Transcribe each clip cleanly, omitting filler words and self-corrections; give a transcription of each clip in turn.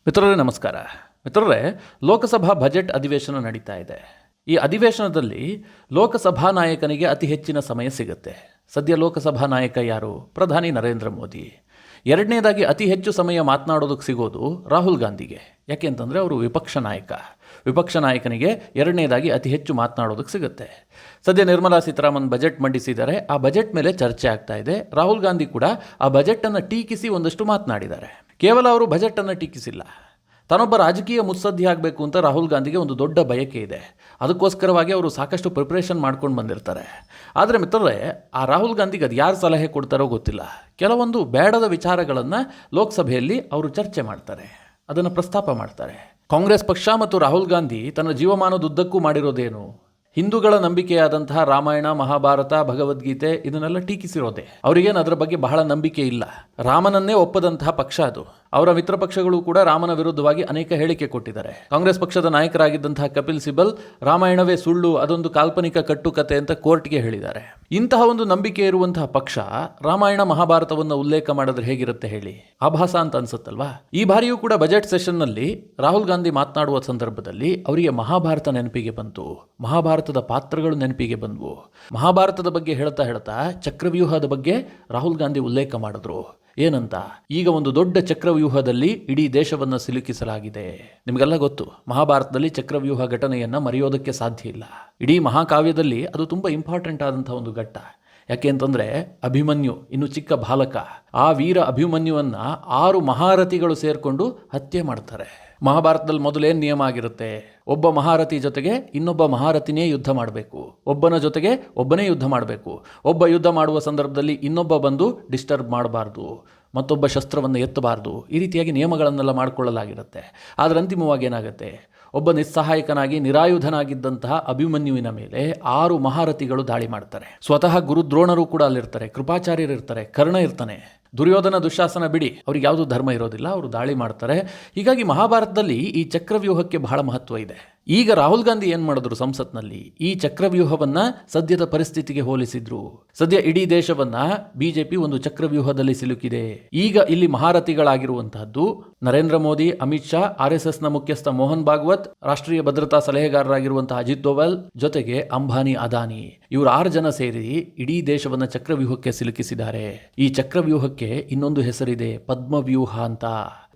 ಮಿತ್ರರೇ ನಮಸ್ಕಾರ. ಮಿತ್ರರೇ, ಲೋಕಸಭಾ ಬಜೆಟ್ ಅಧಿವೇಶನ ನಡೀತಾ ಇದೆ. ಈ ಅಧಿವೇಶನದಲ್ಲಿ ಲೋಕಸಭಾ ನಾಯಕನಿಗೆ ಅತಿ ಹೆಚ್ಚಿನ ಸಮಯ ಸಿಗುತ್ತೆ. ಸದ್ಯ ಲೋಕಸಭಾ ನಾಯಕ ಯಾರು? ಪ್ರಧಾನಿ ನರೇಂದ್ರ ಮೋದಿ. ಎರಡನೇದಾಗಿ ಅತಿ ಹೆಚ್ಚು ಸಮಯ ಮಾತನಾಡೋದಕ್ಕೆ ಸಿಗೋದು ರಾಹುಲ್ ಗಾಂಧಿಗೆ. ಯಾಕೆ ಅಂತಂದರೆ ಅವರು ವಿಪಕ್ಷ ನಾಯಕ. ವಿಪಕ್ಷ ನಾಯಕನಿಗೆ ಎರಡನೇದಾಗಿ ಅತಿ ಹೆಚ್ಚು ಮಾತನಾಡೋದಕ್ಕೆ ಸಿಗುತ್ತೆ. ಸದ್ಯ ನಿರ್ಮಲಾ ಸೀತಾರಾಮನ್ ಬಜೆಟ್ ಮಂಡಿಸಿದ್ದಾರೆ. ಆ ಬಜೆಟ್ ಮೇಲೆ ಚರ್ಚೆ ಆಗ್ತಾ ಇದೆ. ರಾಹುಲ್ ಗಾಂಧಿ ಕೂಡ ಆ ಬಜೆಟನ್ನು ಟೀಕಿಸಿ ಒಂದಷ್ಟು ಮಾತನಾಡಿದ್ದಾರೆ. ಕೇವಲ ಅವರು ಬಜೆಟನ್ನು ಟೀಕಿಸಿಲ್ಲ, ತಾನೊಬ್ಬ ರಾಜಕೀಯ ಮುತ್ಸದ್ದಿ ಆಗಬೇಕು ಅಂತ ರಾಹುಲ್ ಗಾಂಧಿಗೆ ಒಂದು ದೊಡ್ಡ ಬಯಕೆ ಇದೆ. ಅದಕ್ಕೋಸ್ಕರವಾಗಿ ಅವರು ಸಾಕಷ್ಟು ಪ್ರಿಪ್ರೇಷನ್ ಮಾಡ್ಕೊಂಡು ಬಂದಿರ್ತಾರೆ. ಆದರೆ ಮಿತ್ರರೇ, ಆ ರಾಹುಲ್ ಗಾಂಧಿಗೆ ಅದು ಯಾರು ಸಲಹೆ ಕೊಡ್ತಾರೋ ಗೊತ್ತಿಲ್ಲ. ಕೆಲವೊಂದು ಬೇಡದ ವಿಚಾರಗಳನ್ನು ಲೋಕಸಭೆಯಲ್ಲಿ ಅವರು ಚರ್ಚೆ ಮಾಡ್ತಾರೆ, ಅದನ್ನು ಪ್ರಸ್ತಾಪ ಮಾಡ್ತಾರೆ. ಕಾಂಗ್ರೆಸ್ ಪಕ್ಷ ಮತ್ತು ರಾಹುಲ್ ಗಾಂಧಿ ತನ್ನ ಜೀವಮಾನದುದ್ದಕ್ಕೂ ಮಾಡಿರೋದೇನು? ಹಿಂದೂಗಳ ನಂಬಿಕೆಯಾದಂತಹ ರಾಮಾಯಣ, ಮಹಾಭಾರತ, ಭಗವದ್ಗೀತೆ ಇದನ್ನೆಲ್ಲ ಟೀಕಿಸಿರೋದೆ. ಅವರಿಗೇನು ಅದರ ಬಗ್ಗೆ ಬಹಳ ನಂಬಿಕೆ ಇಲ್ಲ. ರಾಮನನ್ನೇ ಒಪ್ಪದಂತಹ ಪಕ್ಷ ಅದು. ಅವರ ಮಿತ್ರ ಪಕ್ಷಗಳು ಕೂಡ ರಾಮನ ವಿರುದ್ಧವಾಗಿ ಅನೇಕ ಹೇಳಿಕೆ ಕೊಟ್ಟಿದ್ದಾರೆ. ಕಾಂಗ್ರೆಸ್ ಪಕ್ಷದ ನಾಯಕರಾಗಿದ್ದಂತಹ ಕಪಿಲ್ ಸಿಬಲ್ ರಾಮಾಯಣವೇ ಸುಳ್ಳು, ಅದೊಂದು ಕಾಲ್ಪನಿಕ ಕಟ್ಟುಕತೆ ಅಂತ ಕೋರ್ಟ್ಗೆ ಹೇಳಿದ್ದಾರೆ. ಇಂತಹ ಒಂದು ನಂಬಿಕೆ ಇರುವಂತಹ ಪಕ್ಷ ರಾಮಾಯಣ ಮಹಾಭಾರತವನ್ನು ಉಲ್ಲೇಖ ಮಾಡಿದ್ರೆ ಹೇಗಿರುತ್ತೆ ಹೇಳಿ? ಆಭಾಸ ಅಂತ ಅನ್ಸುತ್ತಲ್ವಾ? ಈ ಬಾರಿಯೂ ಕೂಡ ಬಜೆಟ್ ಸೆಷನ್ನಲ್ಲಿ ರಾಹುಲ್ ಗಾಂಧಿ ಮಾತನಾಡುವ ಸಂದರ್ಭದಲ್ಲಿ ಅವರಿಗೆ ಮಹಾಭಾರತ ನೆನಪಿಗೆ ಬಂತು. ಮಹಾಭಾರತದ ಪಾತ್ರಗಳು ನೆನಪಿಗೆ ಬಂದವು. ಮಹಾಭಾರತದ ಬಗ್ಗೆ ಹೇಳ್ತಾ ಚಕ್ರವ್ಯೂಹದ ಬಗ್ಗೆ ರಾಹುಲ್ ಗಾಂಧಿ ಉಲ್ಲೇಖ ಮಾಡಿದ್ರು. ಏನಂತ? ಈಗ ಒಂದು ದೊಡ್ಡ ಚಕ್ರವ್ಯೂಹದಲ್ಲಿ ಇಡೀ ದೇಶವನ್ನು ಸಿಲುಕಿಸಲಾಗಿದೆ. ನಿಮಗೆಲ್ಲ ಗೊತ್ತು, ಮಹಾಭಾರತದಲ್ಲಿ ಚಕ್ರವ್ಯೂಹ ಘಟನೆಯನ್ನು ಮರೆಯೋದಕ್ಕೆ ಸಾಧ್ಯ ಇಲ್ಲ. ಇಡೀ ಮಹಾಕಾವ್ಯದಲ್ಲಿ ಅದು ತುಂಬ ಇಂಪಾರ್ಟೆಂಟ್ ಆದಂಥ ಒಂದು ಘಟ್ಟ. ಯಾಕೆ ಅಂತಂದರೆ ಅಭಿಮನ್ಯು ಇನ್ನು ಚಿಕ್ಕ ಬಾಲಕ. ಆ ವೀರ ಅಭಿಮನ್ಯುವನ್ನು 6 ಮಹಾರಥಿಗಳು ಸೇರಿಕೊಂಡು ಹತ್ಯೆ ಮಾಡ್ತಾರೆ. ಮಹಾಭಾರತದಲ್ಲಿ ಮೊದಲೇನು ನಿಯಮ ಆಗಿರುತ್ತೆ? ಒಬ್ಬ ಮಹಾರಥಿ ಜೊತೆಗೆ ಇನ್ನೊಬ್ಬ ಮಹಾರಥಿನೇ ಯುದ್ಧ ಮಾಡಬೇಕು, ಒಬ್ಬನ ಜೊತೆಗೆ ಒಬ್ಬನೇ ಯುದ್ಧ ಮಾಡಬೇಕು. ಒಬ್ಬ ಯುದ್ಧ ಮಾಡುವ ಸಂದರ್ಭದಲ್ಲಿ ಇನ್ನೊಬ್ಬ ಬಂದು ಡಿಸ್ಟರ್ಬ್ ಮಾಡಬಾರ್ದು, ಮತ್ತೊಬ್ಬ ಶಸ್ತ್ರವನ್ನು ಎತ್ತಬಾರ್ದು. ಈ ರೀತಿಯಾಗಿ ನಿಯಮಗಳನ್ನೆಲ್ಲ ಮಾಡಿಕೊಳ್ಳಲಾಗಿರುತ್ತೆ. ಆದರೆ ಅಂತಿಮವಾಗಿ ಏನಾಗುತ್ತೆ? ಒಬ್ಬ ನಿಸ್ಸಹಾಯಕನಾಗಿ ನಿರಾಯುಧನಾಗಿದ್ದಂತಹ ಅಭಿಮನ್ಯುವಿನ ಮೇಲೆ 6 ಮಹಾರಥಿಗಳು ದಾಳಿ ಮಾಡ್ತಾರೆ. ಸ್ವತಃ ಗುರು ದ್ರೋಣರು ಕೂಡ ಅಲ್ಲಿರ್ತಾರೆ, ಕೃಪಾಚಾರ್ಯರು ಇರ್ತಾರೆ, ಕರ್ಣ ಇರ್ತಾನೆ. ದುರ್ಯೋಧನ, ದುಶ್ಯಾಸನ ಬಿಡಿ, ಅವ್ರಿಗೆ ಯಾವುದೂ ಧರ್ಮ ಇರೋದಿಲ್ಲ, ಅವರು ದಾಳಿ ಮಾಡ್ತಾರೆ. ಹೀಗಾಗಿ ಮಹಾಭಾರತದಲ್ಲಿ ಈ ಚಕ್ರವ್ಯೂಹಕ್ಕೆ ಬಹಳ ಮಹತ್ವ ಇದೆ. ಈಗ ರಾಹುಲ್ ಗಾಂಧಿ ಏನು ಮಾಡಿದ್ರು ಸಂಸತ್ನಲ್ಲಿ? ಈ ಚಕ್ರವ್ಯೂಹವನ್ನು ಸದ್ಯದ ಪರಿಸ್ಥಿತಿಗೆ ಹೋಲಿಸಿದ್ರು. ಸದ್ಯ ಇಡೀ ದೇಶವನ್ನ ಬಿಜೆಪಿ ಒಂದು ಚಕ್ರವ್ಯೂಹದಲ್ಲಿ ಸಿಲುಕಿದೆ. ಈಗ ಇಲ್ಲಿ ಮಹಾರಥಿಗಳಾಗಿರುವಂತಹದ್ದು ನರೇಂದ್ರ ಮೋದಿ, ಅಮಿತ್ ಶಾ, RSSನ ಮುಖ್ಯಸ್ಥ ಮೋಹನ್ ಭಾಗವತ್, ರಾಷ್ಟ್ರೀಯ ಭದ್ರತಾ ಸಲಹೆಗಾರರಾಗಿರುವಂತಹ ಅಜಿತ್ ದೋವಲ್, ಜೊತೆಗೆ ಅಂಬಾನಿ, ಅದಾನಿ, ಇವರು 6 ಜನ ಸೇರಿ ಇಡೀ ದೇಶವನ್ನ ಚಕ್ರವ್ಯೂಹಕ್ಕೆ ಸಿಲುಕಿಸಿದ್ದಾರೆ. ಈ ಚಕ್ರವ್ಯೂಹಕ್ಕೆ ಇನ್ನೊಂದು ಹೆಸರಿದೆ, ಪದ್ಮವ್ಯೂಹ ಅಂತ.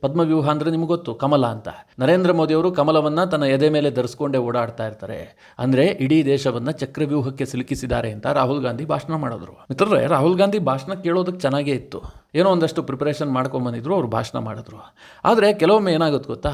ಪದ್ಮವ್ಯೂಹ ಅಂದರೆ ನಿಮ್ಗೆ ಗೊತ್ತು, ಕಮಲ ಅಂತ. ನರೇಂದ್ರ ಮೋದಿ ಅವರು ಕಮಲವನ್ನು ತನ್ನ ಎದೆ ಮೇಲೆ ಧರಿಸ್ಕೊಂಡೇ ಓಡಾಡ್ತಾ ಇರ್ತಾರೆ. ಅಂದರೆ ಇಡೀ ದೇಶವನ್ನು ಚಕ್ರವ್ಯೂಹಕ್ಕೆ ಸಿಲುಕಿಸಿದ್ದಾರೆ ಅಂತ ರಾಹುಲ್ ಗಾಂಧಿ ಭಾಷಣ ಮಾಡಿದ್ರು. ಮಿತ್ರರೇ, ರಾಹುಲ್ ಗಾಂಧಿ ಭಾಷಣ ಕೇಳೋದಕ್ಕೆ ಚೆನ್ನಾಗೇ ಇತ್ತು. ಏನೋ ಒಂದಷ್ಟು ಪ್ರಿಪರೇಷನ್ ಮಾಡ್ಕೊಂಬಂದಿದ್ರು, ಅವರು ಭಾಷಣ ಮಾಡಿದ್ರು. ಆದರೆ ಕೆಲವೊಮ್ಮೆ ಏನಾಗುತ್ತೆ ಗೊತ್ತಾ?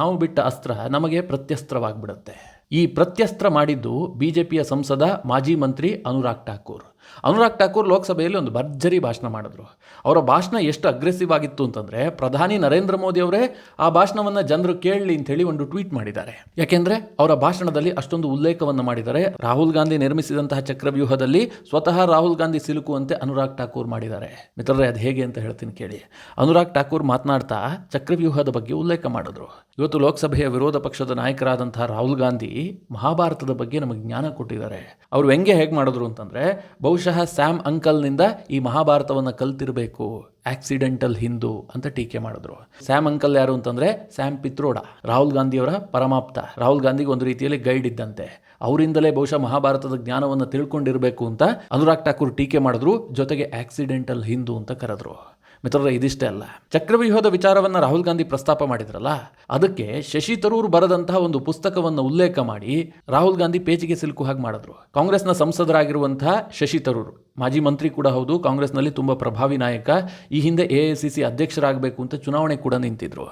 ನಾವು ಬಿಟ್ಟ ಅಸ್ತ್ರ ನಮಗೆ ಪ್ರತ್ಯಸ್ತ್ರವಾಗಿಬಿಡುತ್ತೆ. ಈ ಪ್ರತ್ಯಸ್ತ್ರ ಮಾಡಿದ್ದು ಬಿಜೆಪಿಯ ಸಂಸದ, ಮಾಜಿ ಮಂತ್ರಿ ಅನುರಾಗ್ ಠಾಕೂರ್. ಅನುರಾಗ್ ಠಾಕೂರ್ ಲೋಕಸಭೆಯಲ್ಲಿ ಒಂದು ಭರ್ಜರಿ ಭಾಷಣ ಮಾಡಿದ್ರು. ಅವರ ಭಾಷಣ ಎಷ್ಟು ಅಗ್ರೆಸಿವ್ ಆಗಿತ್ತು ಅಂತಂದರೆ, ಪ್ರಧಾನಿ ನರೇಂದ್ರ ಮೋದಿ ಅವರೇ ಆ ಭಾಷಣವನ್ನು ಜನರು ಕೇಳಲಿ ಅಂತೇಳಿ ಒಂದು ಟ್ವೀಟ್ ಮಾಡಿದ್ದಾರೆ. ಯಾಕೆಂದರೆ ಅವರ ಭಾಷಣದಲ್ಲಿ ಅಷ್ಟೊಂದು ಉಲ್ಲೇಖವನ್ನು ಮಾಡಿದ್ದಾರೆ. ರಾಹುಲ್ ಗಾಂಧಿ ನಿರ್ಮಿಸಿದಂತಹ ಚಕ್ರವ್ಯೂಹದಲ್ಲಿ ಸ್ವತಃ ರಾಹುಲ್ ಗಾಂಧಿ ಸಿಲುಕುವಂತೆ ಅನುರಾಗ್ ಠಾಕೂರ್ ಮಾಡಿದ್ದಾರೆ. ಮಿತ್ರರೇ, ಅದು ಹೇಗೆ ಅಂತ ಹೇಳ್ತೀನಿ ಕೇಳಿ. ಅನುರಾಗ್ ಠಾಕೂರ್ ಮಾತನಾಡ್ತಾ ಚಕ್ರವ್ಯೂಹದ ಬಗ್ಗೆ ಉಲ್ಲೇಖ ಮಾಡಿದ್ರು. ಇವತ್ತು ಲೋಕಸಭೆಯ ವಿರೋಧ ಪಕ್ಷದ ನಾಯಕರಾದಂತಹ ರಾಹುಲ್ ಗಾಂಧಿ ಮಹಾಭಾರತದ ಬಗ್ಗೆ ನಮಗೆ ಜ್ಞಾನ ಕೊಟ್ಟಿದ್ದಾರೆ. ಅವರು ಹೇಗೆ ಮಾಡಿದ್ರು ಅಂತಂದರೆ, ಬಹುಶಃ ಸ್ಯಾಮ್ ಅಂಕಲ್ನಿಂದ ಈ ಮಹಾಭಾರತವನ್ನು ಕಲ್ತಿರಬೇಕು, ಆಕ್ಸಿಡೆಂಟಲ್ ಹಿಂದೂ ಅಂತ ಟೀಕೆ ಮಾಡಿದ್ರು. ಸ್ಯಾಮ್ ಅಂಕಲ್ ಯಾರು ಅಂತಂದರೆ ಸ್ಯಾಮ್ ಪಿತ್ರೋಡ, ರಾಹುಲ್ ಗಾಂಧಿಯವರ ಪರಮಾಪ್ತ. ರಾಹುಲ್ ಗಾಂಧಿಗೆ ಒಂದು ರೀತಿಯಲ್ಲಿ ಗೈಡ್ ಇದ್ದಂತೆ. ಅವರಿಂದಲೇ ಬಹುಶಃ ಮಹಾಭಾರತದ ಜ್ಞಾನವನ್ನು ತಿಳ್ಕೊಂಡಿರಬೇಕು ಅಂತ ಅನುರಾಗ್ ಠಾಕೂರ್ ಟೀಕೆ ಮಾಡಿದ್ರು. ಜೊತೆಗೆ ಆಕ್ಸಿಡೆಂಟಲ್ ಹಿಂದೂ ಅಂತ ಕರೆದ್ರು. ಮಿತ್ರರೇ, ಇದಿಷ್ಟೇ ಅಲ್ಲ, ಚಕ್ರವ್ಯೂಹದ ವಿಚಾರವನ್ನು ರಾಹುಲ್ ಗಾಂಧಿ ಪ್ರಸ್ತಾಪ ಮಾಡಿದ್ರಲ್ಲ, ಅದಕ್ಕೆ ಶಶಿ ತರೂರ್ ಬರೆದಂತಹ ಒಂದು ಪುಸ್ತಕವನ್ನು ಉಲ್ಲೇಖ ಮಾಡಿ ರಾಹುಲ್ ಗಾಂಧಿ ಪೇಚಿಗೆ ಸಿಲುಕು ಹಾಗೆ ಮಾಡಿದ್ರು. ಕಾಂಗ್ರೆಸ್ನ ಸಂಸದರಾಗಿರುವಂತಹ ಶಶಿ ತರೂರ್, ಮಾಜಿ ಮಂತ್ರಿ ಕೂಡ ಹೌದು, ಕಾಂಗ್ರೆಸ್ನಲ್ಲಿ ತುಂಬ ಪ್ರಭಾವಿ ನಾಯಕ. ಈ ಹಿಂದೆ AICC ಅಧ್ಯಕ್ಷರಾಗಬೇಕು ಅಂತ ಚುನಾವಣೆ ಕೂಡ ನಿಂತಿದ್ರು.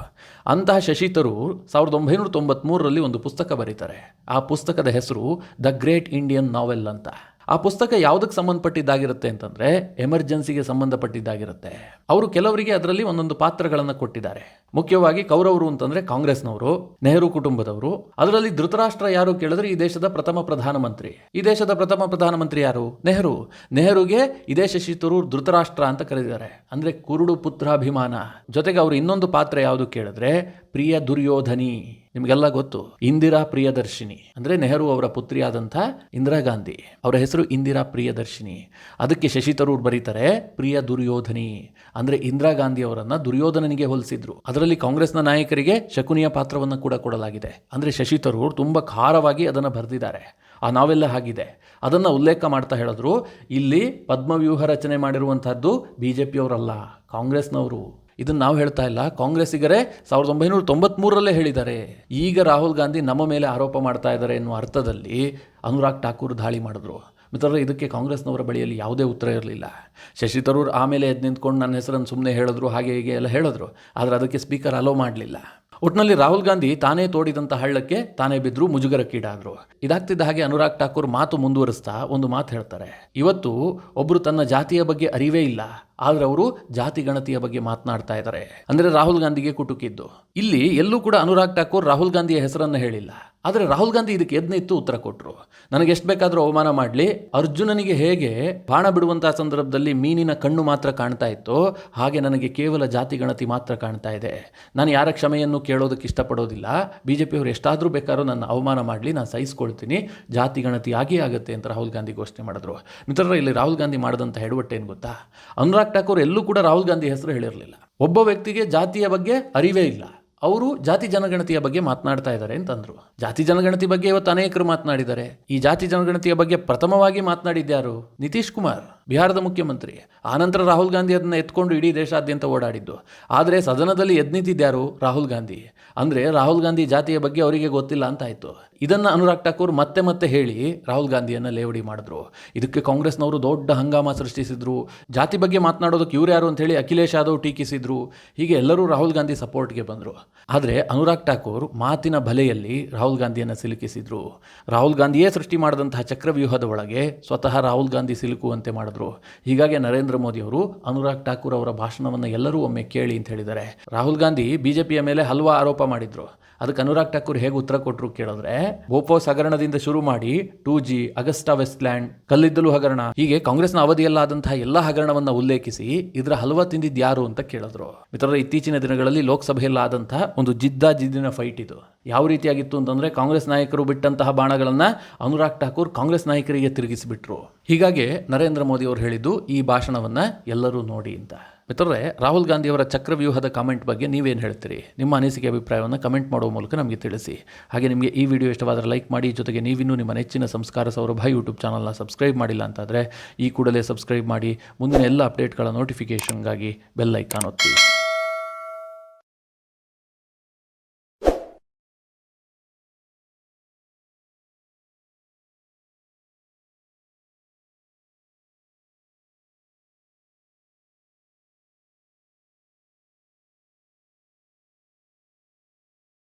ಅಂತಹ ಶಶಿ ತರೂರ್ 1993ರಲ್ಲಿ ಒಂದು ಪುಸ್ತಕ ಬರೀತಾರೆ. ಆ ಪುಸ್ತಕದ ಹೆಸರು ದ ಗ್ರೇಟ್ ಇಂಡಿಯನ್ ನಾವೆಲ್ ಅಂತ. ಆ ಪುಸ್ತಕ ಯಾವುದಕ್ಕೆ ಸಂಬಂಧಪಟ್ಟಿದ್ದಾಗಿರುತ್ತೆ ಅಂತಂದರೆ ಎಮರ್ಜೆನ್ಸಿಗೆ ಸಂಬಂಧಪಟ್ಟಿದ್ದಾಗಿರುತ್ತೆ. ಅವರು ಕೆಲವರಿಗೆ ಅದರಲ್ಲಿ ಒಂದೊಂದು ಪಾತ್ರಗಳನ್ನು ಕೊಟ್ಟಿದ್ದಾರೆ. ಮುಖ್ಯವಾಗಿ ಕೌರವರು ಅಂತಂದರೆ ಕಾಂಗ್ರೆಸ್ನವರು, ನೆಹರು ಕುಟುಂಬದವರು. ಅದರಲ್ಲಿ ಧೃತರಾಷ್ಟ್ರ ಯಾರು ಕೇಳಿದ್ರೆ ಈ ದೇಶದ ಪ್ರಥಮ ಪ್ರಧಾನಮಂತ್ರಿ. ಈ ದೇಶದ ಪ್ರಥಮ ಪ್ರಧಾನಮಂತ್ರಿ ಯಾರು? ನೆಹರು. ನೆಹರುಗೆ ಇದೇ ಶಶಿ ತರೂರ್ ಧೃತರಾಷ್ಟ್ರ ಅಂತ ಕರೆದಿದ್ದಾರೆ. ಅಂದರೆ ಕುರುಡು ಪುತ್ರಾಭಿಮಾನ. ಜೊತೆಗೆ ಅವರು ಇನ್ನೊಂದು ಪಾತ್ರ ಯಾವುದು ಕೇಳಿದ್ರೆ ಪ್ರಿಯ ದುರ್ಯೋಧನಿ. ನಿಮಗೆಲ್ಲ ಗೊತ್ತು, ಇಂದಿರಾ ಪ್ರಿಯದರ್ಶಿನಿ. ಅಂದರೆ ನೆಹರು ಅವರ ಪುತ್ರಿಯಾದಂಥ ಇಂದಿರಾ ಗಾಂಧಿ, ಅವರ ಹೆಸರು ಇಂದಿರಾ ಪ್ರಿಯದರ್ಶಿನಿ. ಅದಕ್ಕೆ ಶಶಿ ತರೂರ್ ಬರೀತಾರೆ ಪ್ರಿಯ ದುರ್ಯೋಧನಿ. ಅಂದರೆ ಇಂದಿರಾ ಗಾಂಧಿ ಅವರನ್ನು ದುರ್ಯೋಧನನಿಗೆ ಹೋಲಿಸಿದ್ರು. ಅದರ ಅದರಲ್ಲಿ ಕಾಂಗ್ರೆಸ್ನ ನಾಯಕರಿಗೆ ಶಕುನಿಯ ಪಾತ್ರವನ್ನು ಕೂಡ ಕೊಡಲಾಗಿದೆ. ಅಂದರೆ ಶಶಿ ತರೂರ್ ತುಂಬ ಖಾರವಾಗಿ ಅದನ್ನು ಬರೆದಿದ್ದಾರೆ. ಆ ನಾವೆಲ್ಲ ಆಗಿದೆ ಅದನ್ನು ಉಲ್ಲೇಖ ಮಾಡ್ತಾ ಹೇಳಿದ್ರು, ಇಲ್ಲಿ ಪದ್ಮವ್ಯೂಹ ರಚನೆ ಮಾಡಿರುವಂಥದ್ದು BJPಯವರಲ್ಲ, ಕಾಂಗ್ರೆಸ್ನವರು. ಇದನ್ನು ನಾವು ಹೇಳ್ತಾ ಇಲ್ಲ, ಕಾಂಗ್ರೆಸ್ಸಿಗರೇ 1993ರಲ್ಲೇ ಹೇಳಿದ್ದಾರೆ. ಈಗ ರಾಹುಲ್ ಗಾಂಧಿ ನಮ್ಮ ಮೇಲೆ ಆರೋಪ ಮಾಡ್ತಾ ಇದ್ದಾರೆ ಎನ್ನುವ ಅರ್ಥದಲ್ಲಿ ಅನುರಾಗ್ ಠಾಕೂರ್ ದಾಳಿ ಮಾಡಿದ್ರು. ಮಿತ್ರರೇ, ಇದಕ್ಕೆ ಕಾಂಗ್ರೆಸ್ನವರ ಬಳಿಯಲ್ಲಿ ಯಾವುದೇ ಉತ್ತರ ಇರಲಿಲ್ಲ. ಶಶಿ ತರೂರ್ ಆಮೇಲೆ ಎದ್ದು ನಿಂತ್ಕೊಂಡು ನನ್ನ ಹೆಸರನ್ನು ಸುಮ್ಮನೆ ಹೇಳಿದ್ರು, ಹಾಗೆ ಹೀಗೆ ಎಲ್ಲ ಹೇಳಿದ್ರು. ಆದರೆ ಅದಕ್ಕೆ ಸ್ಪೀಕರ್ ಅಲೋ ಮಾಡಲಿಲ್ಲ. ಒಟ್ಟಿನಲ್ಲಿ ರಾಹುಲ್ ಗಾಂಧಿ ತಾನೇ ತೋಡಿದಂಥ ಹಳ್ಳಕ್ಕೆ ತಾನೇ ಬಿದ್ದರು, ಮುಜುಗರಕ್ಕೀಡಾದರು. ಇದಾಗ್ತಿದ್ದ ಹಾಗೆ ಅನುರಾಗ್ ಠಾಕೂರ್ ಮಾತು ಮುಂದುವರಿಸ್ತಾ ಒಂದು ಮಾತು ಹೇಳ್ತಾರೆ. ಇವತ್ತು ಒಬ್ಬರು ತನ್ನ ಜಾತಿಯ ಬಗ್ಗೆ ಅರಿವೇ ಇಲ್ಲ, ಆದರೆ ಅವರು ಜಾತಿ ಗಣತಿಯ ಬಗ್ಗೆ ಮಾತನಾಡ್ತಾ ಇದ್ದಾರೆ. ಅಂದರೆ ರಾಹುಲ್ ಗಾಂಧಿಗೆ ಕುಟುಕಿದ್ದು. ಇಲ್ಲಿ ಎಲ್ಲೂ ಕೂಡ ಅನುರಾಗ್ ಠಾಕೂರ್ ರಾಹುಲ್ ಗಾಂಧಿಯ ಹೆಸರನ್ನು ಹೇಳಿಲ್ಲ. ಆದರೆ ರಾಹುಲ್ ಗಾಂಧಿ ಇದಕ್ಕೆ ಎದ್ನಿತ್ತು ಉತ್ತರ ಕೊಟ್ಟರು. ನನಗೆ ಎಷ್ಟು ಬೇಕಾದರೂ ಅವಮಾನ ಮಾಡಲಿ, ಅರ್ಜುನನಿಗೆ ಹೇಗೆ ಬಾಣ ಬಿಡುವಂಥ ಸಂದರ್ಭದಲ್ಲಿ ಮೀನಿನ ಕಣ್ಣು ಮಾತ್ರ ಕಾಣ್ತಾ ಇತ್ತು, ಹಾಗೆ ನನಗೆ ಕೇವಲ ಜಾತಿ ಗಣತಿ ಮಾತ್ರ ಕಾಣ್ತಾ ಇದೆ. ನಾನು ಯಾರ ಕ್ಷಮೆಯನ್ನು ಕೇಳೋದಕ್ಕೆ ಇಷ್ಟಪಡೋದಿಲ್ಲ. BJPಯವರು ಎಷ್ಟಾದರೂ ಬೇಕಾದ್ರೂ ನನ್ನ ಅವಮಾನ ಮಾಡಲಿ, ನಾನು ಸಹಿಸ್ಕೊಳ್ತೀನಿ, ಜಾತಿ ಗಣತಿ ಆಗೇ ಆಗುತ್ತೆ ಅಂತ ರಾಹುಲ್ ಗಾಂಧಿ ಘೋಷಣೆ ಮಾಡಿದ್ರು. ಮಿತ್ರರೇ, ಇಲ್ಲಿ ರಾಹುಲ್ ಗಾಂಧಿ ಮಾಡಿದಂಥ ಎಡವಟ್ಟೇನು ಗೊತ್ತಾ? ಅನುರಾಗ್ ಠಾಕೂರ್ ಎಲ್ಲೂ ಕೂಡ ರಾಹುಲ್ ಗಾಂಧಿ ಹೆಸರು ಹೇಳಿರಲಿಲ್ಲ. ಒಬ್ಬ ವ್ಯಕ್ತಿಗೆ ಜಾತಿಯ ಬಗ್ಗೆ ಅರಿವೇ ಇಲ್ಲ, ಅವರು ಜಾತಿ ಜನಗಣತಿಯ ಬಗ್ಗೆ ಮಾತನಾಡ್ತಾ ಇದ್ದಾರೆ ಅಂತಂದ್ರು. ಜಾತಿ ಜನಗಣತಿ ಬಗ್ಗೆ ಇವತ್ತು ಅನೇಕರು ಮಾತನಾಡಿದ್ದಾರೆ. ಈ ಜಾತಿ ಜನಗಣತಿಯ ಬಗ್ಗೆ ಪ್ರಥಮವಾಗಿ ಮಾತನಾಡಿದ್ಯಾರು? ನಿತೀಶ್ ಕುಮಾರ್, ಬಿಹಾರದ ಮುಖ್ಯಮಂತ್ರಿ. ಆನಂತರ ರಾಹುಲ್ ಗಾಂಧಿ ಅದನ್ನು ಎತ್ಕೊಂಡು ಇಡೀ ದೇಶಾದ್ಯಂತ ಓಡಾಡಿದ್ದು. ಆದರೆ ಸದನದಲ್ಲಿ ಎದ್ನಿತಿದ್ಯಾರು? ರಾಹುಲ್ ಗಾಂಧಿ. ಅಂದರೆ ರಾಹುಲ್ ಗಾಂಧಿ ಜಾತಿಯ ಬಗ್ಗೆ ಅವರಿಗೆ ಗೊತ್ತಿಲ್ಲ ಅಂತಾಯಿತು. ಇದನ್ನು ಅನುರಾಗ್ ಠಾಕೂರ್ ಮತ್ತೆ ಮತ್ತೆ ಹೇಳಿ ರಾಹುಲ್ ಗಾಂಧಿಯನ್ನು ಲೇವಡಿ ಮಾಡಿದ್ರು. ಇದಕ್ಕೆ ಕಾಂಗ್ರೆಸ್ನವರು ದೊಡ್ಡ ಹಂಗಾಮ ಸೃಷ್ಟಿಸಿದ್ರು. ಜಾತಿ ಬಗ್ಗೆ ಮಾತನಾಡೋದಕ್ಕೆ ಇವ್ರು ಯಾರು ಅಂತ ಹೇಳಿ ಅಖಿಲೇಶ್ ಯಾದವ್ ಟೀಕಿಸಿದ್ರು. ಹೀಗೆ ಎಲ್ಲರೂ ರಾಹುಲ್ ಗಾಂಧಿ ಸಪೋರ್ಟ್ಗೆ ಬಂದರು. ಆದರೆ ಅನುರಾಗ್ ಠಾಕೂರ್ ಮಾತಿನ ಬಲೆಯಲ್ಲಿ ರಾಹುಲ್ ಗಾಂಧಿಯನ್ನು ಸಿಲುಕಿಸಿದ್ರು. ರಾಹುಲ್ ಗಾಂಧಿಯೇ ಸೃಷ್ಟಿ ಮಾಡಿದಂತಹ ಚಕ್ರವ್ಯೂಹದ ಒಳಗೆ ಸ್ವತಃ ರಾಹುಲ್ ಗಾಂಧಿ ಸಿಲುಕುವಂತೆ ಮಾಡಿದ್ರು. ಹೀಗಾಗಿ ನರೇಂದ್ರ ಮೋದಿ ಅವರು ಅನುರಾಗ್ ಠಾಕೂರ್ ಅವರ ಭಾಷಣವನ್ನು ಎಲ್ಲರೂ ಒಮ್ಮೆ ಕೇಳಿ ಅಂತ ಹೇಳಿದ್ದಾರೆ. ರಾಹುಲ್ ಗಾಂಧಿ BJPಯ ಮೇಲೆ ಹಲವು ಆರೋಪ ಮಾಡಿದ್ರು. ಅದಕ್ಕೆ ಅನುರಾಗ್ ಠಾಕೂರ್ ಹೇಗೆ ಉತ್ತರ ಕೊಟ್ಟರು ಕೇಳಿದ್ರೆ, ಬೋಫೋರ್ಸ್ ಹಗರಣದಿಂದ ಶುರು ಮಾಡಿ 2G, ಅಗಸ್ಟಾ ವೆಸ್ಟ್ಲ್ಯಾಂಡ್, ಕಲ್ಲಿದ್ದಲು ಹಗರಣ, ಹೀಗೆ ಕಾಂಗ್ರೆಸ್ನ ಅವಧಿಯಲ್ಲಾದಂತಹ ಎಲ್ಲ ಹಗರಣವನ್ನು ಉಲ್ಲೇಖಿಸಿ ಇದರ ಹಲವ ತಿಂದಿದ್ದು ಯಾರು ಅಂತ ಕೇಳಿದ್ರು. ಮಿತ್ರರೇ, ಇತ್ತೀಚಿನ ದಿನಗಳಲ್ಲಿ ಲೋಕಸಭೆಯಲ್ಲಾದಂತಹ ಒಂದು ಜಿದ್ದಿನ ಫೈಟ್ ಇದು. ಯಾವ ರೀತಿಯಾಗಿತ್ತು ಅಂತಂದ್ರೆ, ಕಾಂಗ್ರೆಸ್ ನಾಯಕರು ಬಿಟ್ಟಂತಹ ಬಾಣಗಳನ್ನು ಅನುರಾಗ್ ಠಾಕೂರ್ ಕಾಂಗ್ರೆಸ್ ನಾಯಕರಿಗೆ ತಿರುಗಿಸಿಬಿಟ್ರು. ಹೀಗಾಗಿ ನರೇಂದ್ರ ಮೋದಿ ಅವರು ಹೇಳಿದ್ದು, ಈ ಭಾಷಣವನ್ನು ಎಲ್ಲರೂ ನೋಡಿ ಅಂತ. ಮಿತ್ರರೇ, ರಾಹುಲ್ ಗಾಂಧಿಯವರ ಚಕ್ರವ್ಯೂಹದ ಕಾಮೆಂಟ್ ಬಗ್ಗೆ ನೀವೇನು ಹೇಳ್ತೀರಿ? ನಿಮ್ಮ ಅನಿಸಿಕೆ ಅಭಿಪ್ರಾಯವನ್ನು ಕಮೆಂಟ್ ಮಾಡುವ ಮೂಲಕ ನಮಗೆ ತಿಳಿಸಿ. ಹಾಗೆ ನಿಮಗೆ ಈ ವಿಡಿಯೋ ಇಷ್ಟವಾದರೆ ಲೈಕ್ ಮಾಡಿ. ಜೊತೆಗೆ ನೀವಿನ್ನೂ ನಿಮ್ಮ ನೆಚ್ಚಿನ ಸಂಸ್ಕಾರ ಸೌರಭ ಯೂಟ್ಯೂಬ್ ಚಾನಲ್ನ ಸಬ್ಸ್ಕ್ರೈಬ್ ಮಾಡಿಲ್ಲ ಅಂತಾದರೆ ಈ ಕೂಡಲೇ ಸಬ್ಸ್ಕ್ರೈಬ್ ಮಾಡಿ. ಮುಂದಿನ ಎಲ್ಲ ಅಪ್ಡೇಟ್ಗಳ ನೋಟಿಫಿಕೇಷನ್ಗಾಗಿ ಬೆಲ್ ಐಕಾನ್ ಒತ್ತಿ.